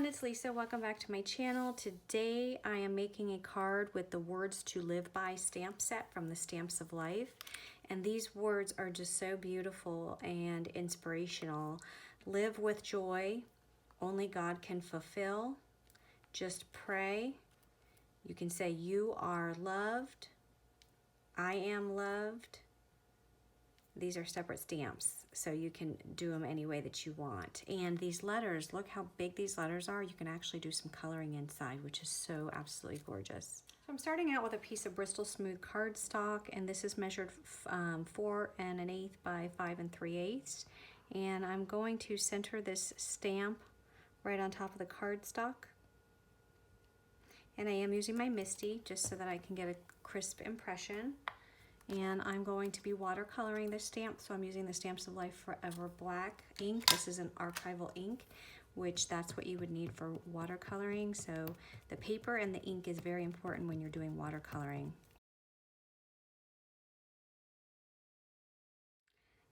it's Lisa. Welcome back to my channel. Today I am making a card with the Words to Live By stamp set from the Stamps of Life. And these words are just so beautiful and inspirational. Live with joy. Only God can fulfill. Just pray. You can say you are loved. I am loved. These are separate stamps, so you can do them any way that you want. And these letters, look how big these letters are. You can actually do some coloring inside, which is so absolutely gorgeous. So I'm starting out with a piece of Bristol Smooth cardstock, and this is measured 4 1/8 by 5 3/8. And I'm going to center this stamp right on top of the cardstock. And I am using my Misty just so that I can get a crisp impression. And I'm going to be watercoloring this stamp, so I'm using the Stamps of Life Forever Black ink. This is an archival ink, which that's what you would need for watercoloring. So the paper and the ink is very important when you're doing watercoloring.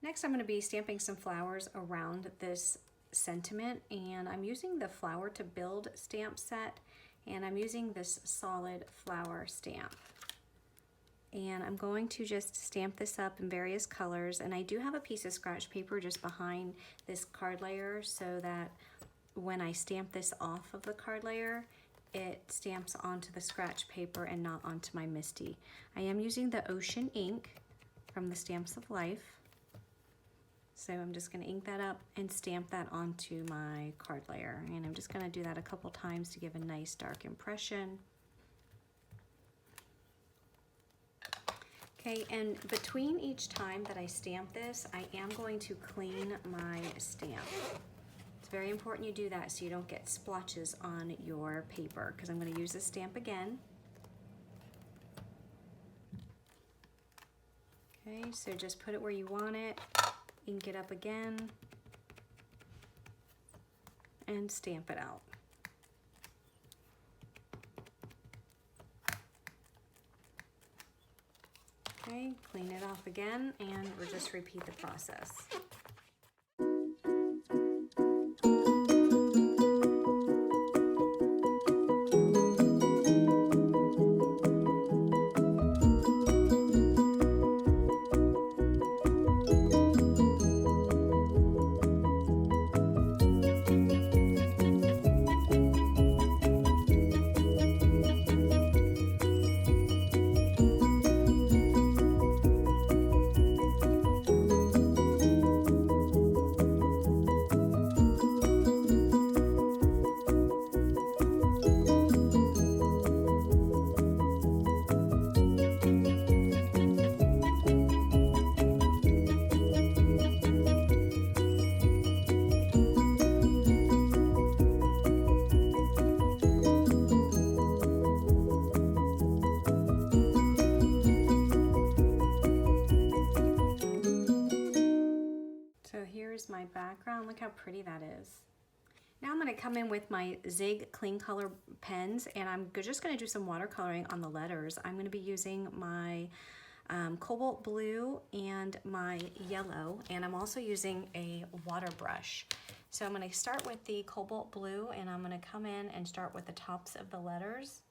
Next, I'm going to be stamping some flowers around this sentiment, and I'm using the Flower to Build stamp set, and I'm using this solid flower stamp. And I'm going to just stamp this up in various colors, and I do have a piece of scratch paper just behind this card layer so that when I stamp this off of the card layer, it stamps onto the scratch paper and not onto my Misty. I am using the Ocean ink from the Stamps of Life. So I'm just going to ink that up and stamp that onto my card layer. And I'm just going to do that a couple times to give a nice dark impression. Okay, and between each time that I stamp this, I am going to clean my stamp. It's very important you do that so you don't get splotches on your paper, because I'm going to use this stamp again. Okay, so just put it where you want it, ink it up again, and stamp it out. Okay, clean it off again, and we'll just repeat the process. Here's my background. Look how pretty that is. Now I'm going to come in with my Zig Clean Color pens, and I'm just going to do some watercoloring on the letters. I'm going to be using my cobalt blue and my yellow, and I'm also using a water brush. So I'm going to start with the cobalt blue, and I'm going to come in and start with the tops of the letters.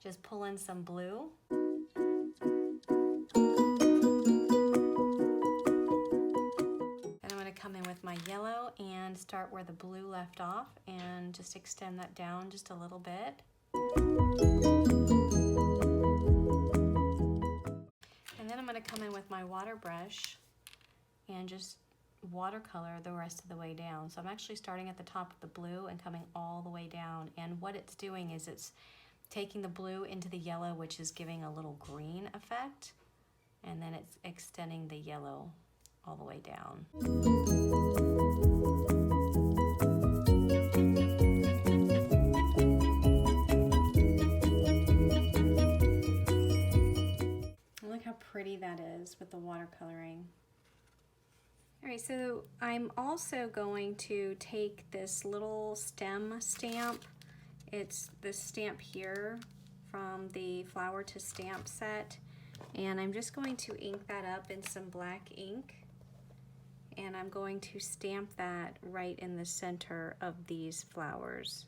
Just pull in some blue. Come in with my yellow and start where the blue left off and just extend that down just a little bit. And then I'm going to come in with my water brush and just watercolor the rest of the way down. So I'm actually starting at the top of the blue and coming all the way down. And what it's doing is it's taking the blue into the yellow, which is giving a little green effect. And then it's extending the yellow all the way down. Look how pretty that is with the watercoloring. Alright, so I'm also going to take this little stem stamp. It's this stamp here from the Flower to Stamp set, and I'm just going to ink that up in some black ink. and I'm going to stamp that right in the center of these flowers.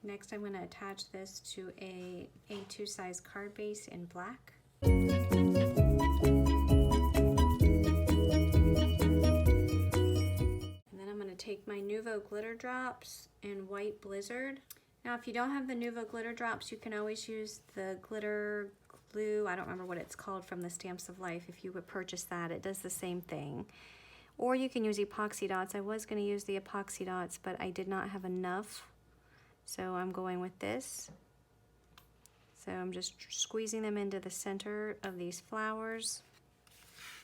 Next, I'm going to attach this to a A2 size card base in black. And then I'm going to take my Nuvo glitter drops in White Blizzard. Now, if you don't have the Nuvo glitter drops, you can always use the glitter glue. I don't remember what it's called from the Stamps of Life. If you would purchase that, it does the same thing. Or you can use epoxy dots. I was going to use the epoxy dots, but I did not have enough. So I'm going with this. So I'm just squeezing them into the center of these flowers.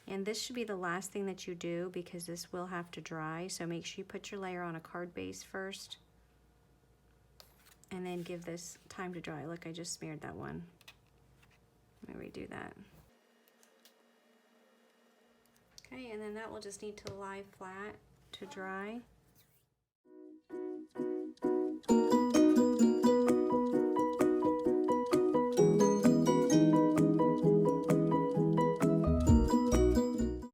And this should be the last thing that you do because this will have to dry. So make sure you put your layer on a card base first. And then give this time to dry. Look, I just smeared that one. Let me redo that. Okay, and then that will just need to lie flat to dry.